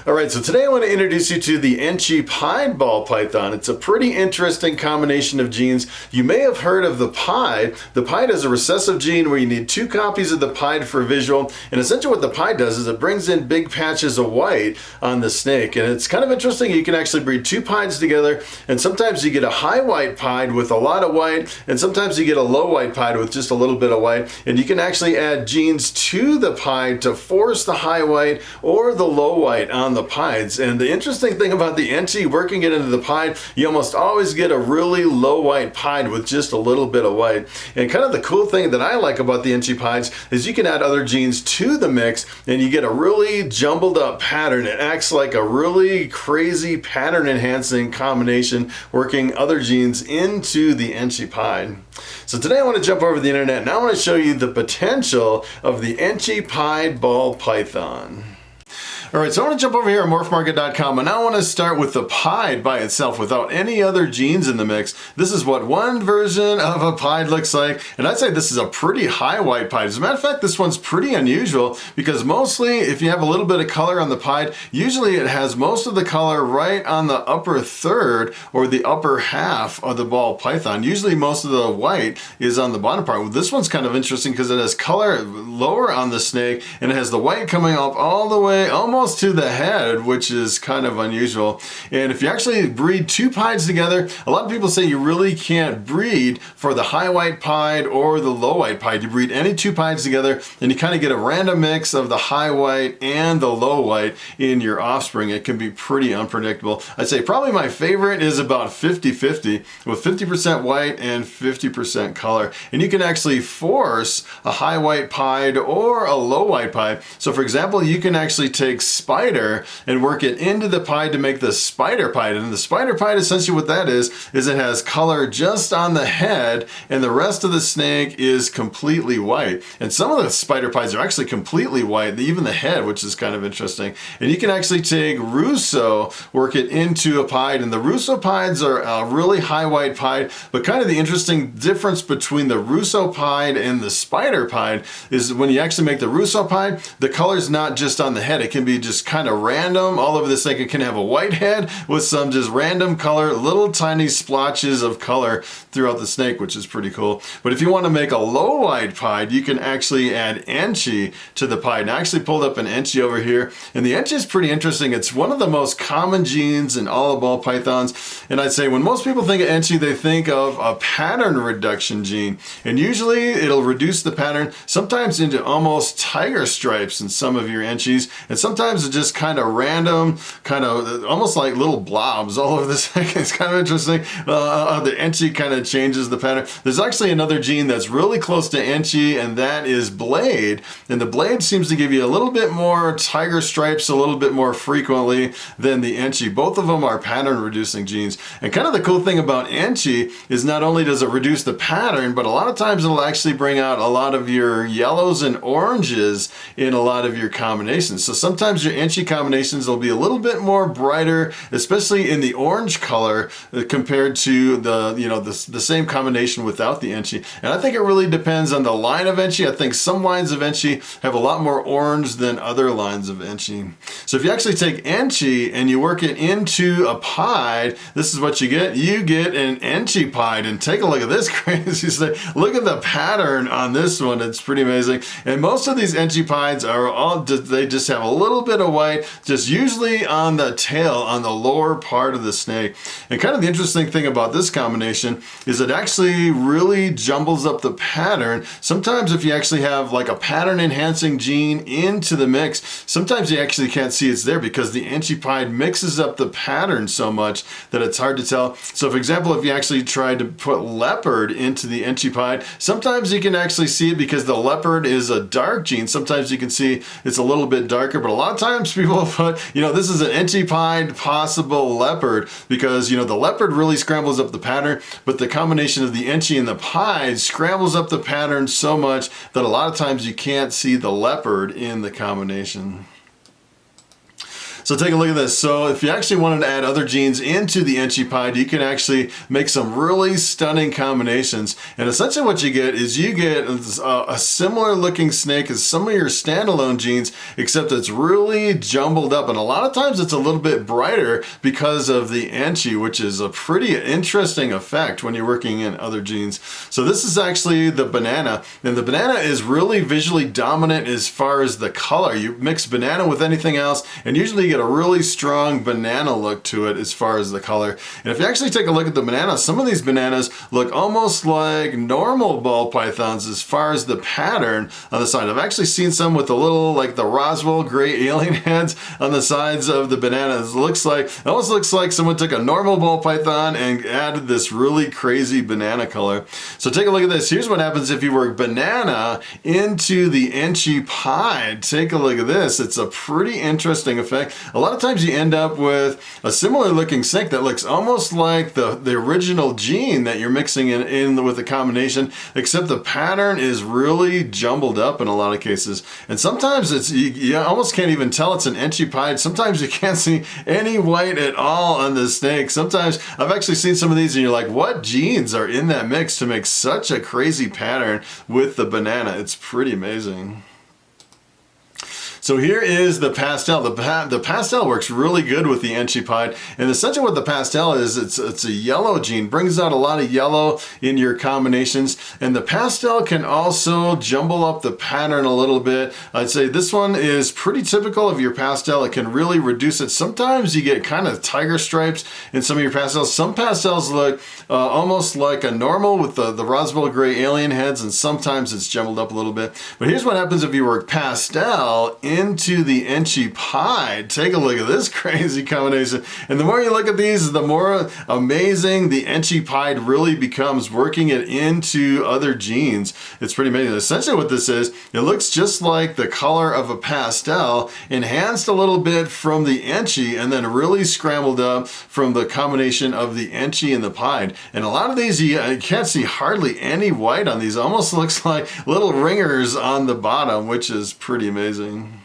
Alright, so today I want to introduce you to the Enchi pied ball python. It's a pretty interesting combination of genes. You may have heard of the pied. The pied is a recessive gene where you need 2 copies of the pied for visual, and essentially what the pied does is it brings in big patches of white on the snake, and it's kind of interesting. You can actually breed 2 pieds together, and sometimes you get a high white pied with a lot of white, and sometimes you get a low white pied with just a little bit of white, and you can actually add genes to the pied to force the high white or the low white on the pieds. And the interesting thing about the Enchi, working it into the pied, you almost always get a really low white pied with just a little bit of white. And kind of the cool thing that I like about the Enchi pieds is you can add other genes to the mix and you get a really jumbled up pattern. It acts like a really crazy pattern enhancing combination, working other genes into the Enchi pied. So today I want to jump over the internet and I want to show you the potential of the Enchi pied ball python. Alright, so I want to jump over here at Morphmarket.com and I want to start with the pied by itself without any other genes in the mix. This is what one version of a pied looks like, and I'd say this is a pretty high white pied. As a matter of fact, this one's pretty unusual because mostly if you have a little bit of color on the pied, usually it has most of the color right on the upper third or the upper half of the ball python. Usually most of the white is on the bottom part. Well, this one's kind of interesting because it has color lower on the snake and it has the white coming up all the way almost to the head, which is kind of unusual. And if you actually breed 2 pieds together, a lot of people say you really can't breed for the high white pied or the low white pied. You breed any 2 pieds together and you kind of get a random mix of the high white and the low white in your offspring. It can be pretty unpredictable. I'd say probably my favorite is about 50-50 with 50% white and 50% color. And you can actually force a high white pied or a low white pied. So for example, you can actually take spider and work it into the pied to make the spider pied. And the spider pied, essentially what that is it has color just on the head and the rest of the snake is completely white. And some of the spider pieds are actually completely white, even the head, which is kind of interesting. And you can actually take Russo, work it into a pied, and the Russo pieds are a really high white pied, but kind of the interesting difference between the Russo pied and the spider pied is when you actually make the Russo pied, the color's not just on the head, it can be just kind of random all over the snake. It can have a white head with some just random color, little tiny splotches of color throughout the snake, which is pretty cool. But if you want to make a low white pied, you can actually add Enchi to the pied. And I actually pulled up an Enchi over here, and the Enchi is pretty interesting. It's one of the most common genes in all of ball pythons, and I'd say when most people think of Enchi, they think of a pattern reduction gene, and usually it'll reduce the pattern sometimes into almost tiger stripes in some of your Enchis, and sometimes it's just kind of random, kind of almost like little blobs all over the snake. It's kind of interesting. The Enchi kind of changes the pattern. There's actually another gene that's really close to Enchi, and that is blade. And the blade seems to give you a little bit more tiger stripes a little bit more frequently than the Enchi. Both of them are pattern reducing genes. And kind of the cool thing about Enchi is not only does it reduce the pattern, but a lot of times it'll actually bring out a lot of your yellows and oranges in a lot of your combinations. So sometimes your Enchi combinations will be a little bit more brighter, especially in the orange color compared to the same combination without the Enchi. And I think it really depends on the line of Enchi. I think some lines of Enchi have a lot more orange than other lines of Enchi. So if you actually take Enchi and you work it into a pied, this is what you get. You get an Enchi pied, and take a look at this crazy thing. Look at the pattern on this one. It's pretty amazing. And most of these Enchi pieds are all, they just have a little bit of white, just usually on the tail, on the lower part of the snake. And kind of the interesting thing about this combination is it actually really jumbles up the pattern. Sometimes if you actually have like a pattern enhancing gene into the mix, sometimes you actually can't see it's there because the Enchi pied mixes up the pattern so much that it's hard to tell. So for example, if you actually tried to put leopard into the Enchi pied, sometimes you can actually see it because the leopard is a dark gene. Sometimes you can see it's a little bit darker, but a lot of times people put, this is an Enchi pied possible leopard because, the leopard really scrambles up the pattern, but the combination of the Enchi and the pied scrambles up the pattern so much that a lot of times you can't see the leopard in the combination. So take a look at this. So if you actually wanted to add other genes into the Enchi Pied, you can actually make some really stunning combinations. And essentially what you get is you get a similar looking snake as some of your standalone genes, except it's really jumbled up. And a lot of times it's a little bit brighter because of the Enchi, which is a pretty interesting effect when you're working in other genes. So this is actually the banana. And the banana is really visually dominant as far as the color. You mix banana with anything else, and usually you get a really strong banana look to it as far as the color. And if you actually take a look at the banana, some of these bananas look almost like normal ball pythons as far as the pattern on the side. I've actually seen some with a little like the Roswell gray alien heads on the sides of the bananas. It almost looks like someone took a normal ball python and added this really crazy banana color. So take a look at this. Here's what happens if you work banana into the Enchi Pied. Take a look at this. It's a pretty interesting effect. A lot of times you end up with a similar looking snake that looks almost like the original gene that you're mixing in with the combination, except the pattern is really jumbled up in a lot of cases. And sometimes you almost can't even tell it's an Enchi Pied. Sometimes you can't see any white at all on the snake. Sometimes I've actually seen some of these and you're like, what genes are in that mix to make such a crazy pattern with the banana? It's pretty amazing. So here is the pastel. The pastel works really good with the Enchi Pied. And essentially what the pastel is, it's a yellow gene, brings out a lot of yellow in your combinations. And the pastel can also jumble up the pattern a little bit. I'd say this one is pretty typical of your pastel. It can really reduce it. Sometimes you get kind of tiger stripes in some of your pastels. Some pastels look almost like a normal with the Roswell gray alien heads, and sometimes it's jumbled up a little bit. But here's what happens if you work pastel into the Enchi Pied. Take a look at this crazy combination. And the more you look at these, the more amazing the Enchi Pied really becomes, working it into other genes. It's pretty amazing. Essentially what this is, it looks just like the color of a pastel, enhanced a little bit from the Enchi, and then really scrambled up from the combination of the Enchi and the Pied. And a lot of these, you can't see hardly any white on these. It almost looks like little ringers on the bottom, which is pretty amazing.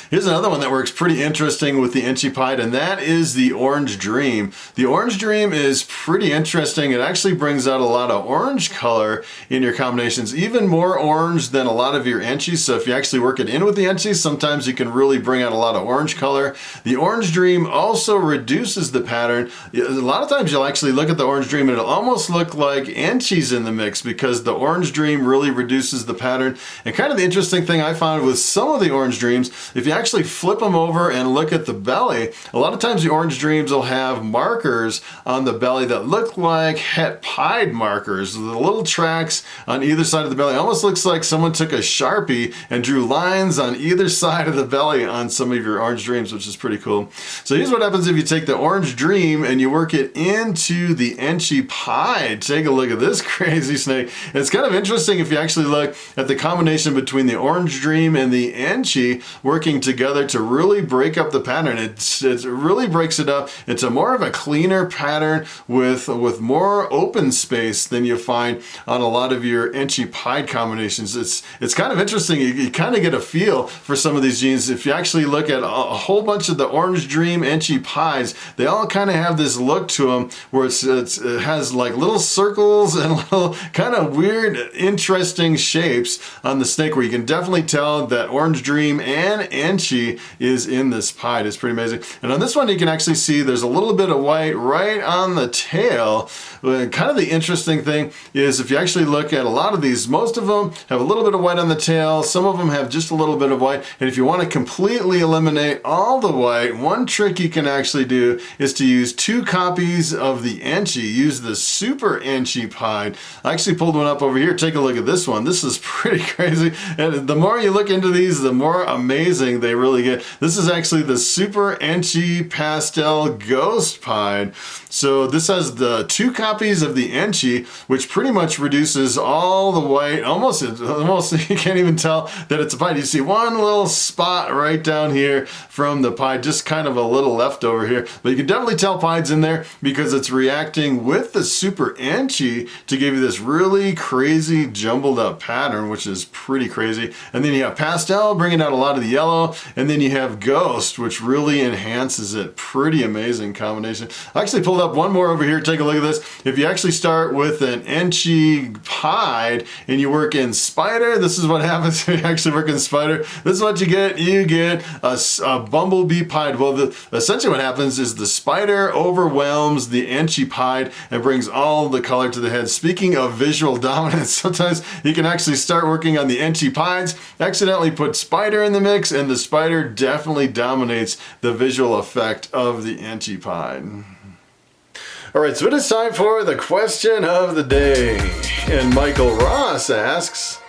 Here's another one that works pretty interesting with the Enchi Pied, and that is the Orange Dream. The Orange Dream is pretty interesting. It actually brings out a lot of orange color in your combinations, even more orange than a lot of your Enchis. So if you actually work it in with the Enchis, sometimes you can really bring out a lot of orange color. The Orange Dream also reduces the pattern. A lot of times you'll actually look at the Orange Dream and it'll almost look like Enchis in the mix because the Orange Dream really reduces the pattern. And kind of the interesting thing I found with some of the Orange Dreams, if you actually flip them over and look at the belly, a lot of times the Orange Dreams will have markers on the belly that look like Het Pied markers. The little tracks on either side of the belly. It almost looks like someone took a Sharpie and drew lines on either side of the belly on some of your Orange Dreams, which is pretty cool. So here's what happens if you take the Orange Dream and you work it into the Enchi Pied. Take a look at this crazy snake. And it's kind of interesting if you actually look at the combination between the Orange Dream and the Enchi working together to really break up the pattern. It really breaks it up into more of a cleaner pattern with more open space than you find on a lot of your Enchi Pied combinations. It's kind of interesting. You kind of get a feel for some of these genes. If you actually look at a whole bunch of the Orange Dream Enchi Pies, they all kind of have this look to them where it has like little circles and little kind of weird, interesting shapes on the snake where you can definitely tell that Orange Dream and Enchi is in this Pied. It's pretty amazing. And on this one, you can actually see there's a little bit of white right on the tail. Kind of the interesting thing is if you actually look at a lot of these, most of them have a little bit of white on the tail. Some of them have just a little bit of white. And if you want to completely eliminate all the white, one trick you can actually do is to use 2 copies of the Enchi. Use the Super Enchi Pied. I actually pulled one up over here. Take a look at this one. This is pretty crazy. And the more you look into these, the more amazing they really get. This is actually the Super Enchi Pastel Ghost Pied. So this has the 2 copies of the Enchi, which pretty much reduces all the white. Almost you can't even tell that it's a Pied. You see one little spot right down here from the Pied, just kind of a little leftover here. But you can definitely tell Pied's in there because it's reacting with the Super Enchi to give you this really crazy jumbled up pattern, which is pretty crazy. And then you have Pastel bringing out a lot of the yellow. and then you have Ghost, which really enhances it. Pretty amazing combination. I actually pulled up one more over here. Take a look at this. If you actually start with an Enchi Pied and you work in Spider, this is what happens when you actually work in Spider. This is what you get. You get a Bumblebee Pied. Well, essentially what happens is the Spider overwhelms the Enchi Pied and brings all the color to the head. Speaking of visual dominance, sometimes you can actually start working on the Enchi Pieds, accidentally put Spider in the mix, and the Spider definitely dominates the visual effect of the Enchi Pied. All right, so it is time for the question of the day. And Michael Ross asks,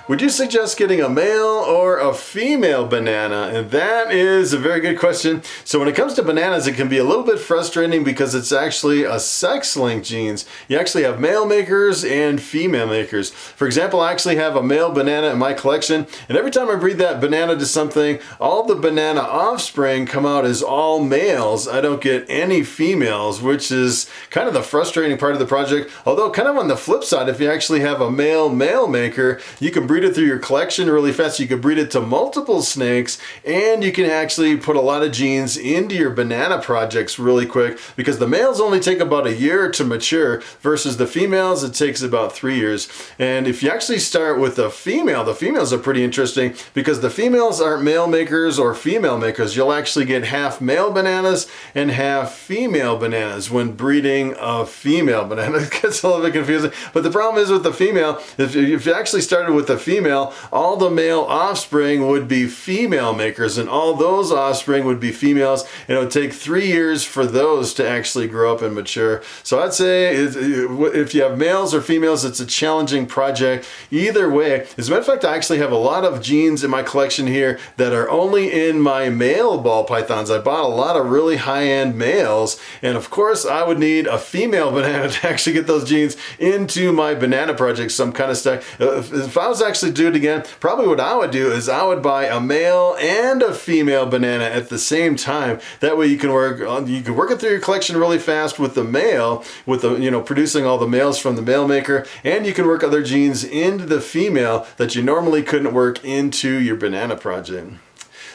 would you suggest getting a male or a female banana? And that is a very good question. So when it comes to bananas, it can be a little bit frustrating because it's actually a sex-linked genes. You actually have male makers and female makers. For example, I actually have a male banana in my collection, and every time I breed that banana to something, all the banana offspring come out as all males. I don't get any females, which is kind of the frustrating part of the project. Although kind of on the flip side, if you actually have a male maker, you can breed it through your collection really fast. You can breed it to multiple snakes, and you can actually put a lot of genes into your banana projects really quick, because the males only take about a year to mature versus the females, it takes about 3 years. And if you actually start with the females are pretty interesting because the females aren't male makers or female makers. You'll actually get half male bananas and half female bananas when breeding a female banana. It gets a little bit confusing, but the problem is with the female, if you actually started with the female, all the male offspring would be female makers, and all those offspring would be females, and it would take 3 years for those to actually grow up and mature. So I'd say if you have males or females, it's a challenging project. Either way, as a matter of fact, I actually have a lot of genes in my collection here that are only in my male ball pythons. I bought a lot of really high-end males, and of course I would need a female banana to actually get those genes into my banana project. So I'm kind of stuck. If I was actually do it again, probably what I would do is I would buy a male and a female banana at the same time. That way you can work it through your collection really fast with the male, with the producing all the males from the male maker, and you can work other genes into the female that you normally couldn't work into your banana project.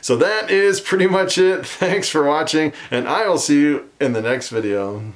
So that is pretty much it. Thanks for watching, and I will see you in the next video.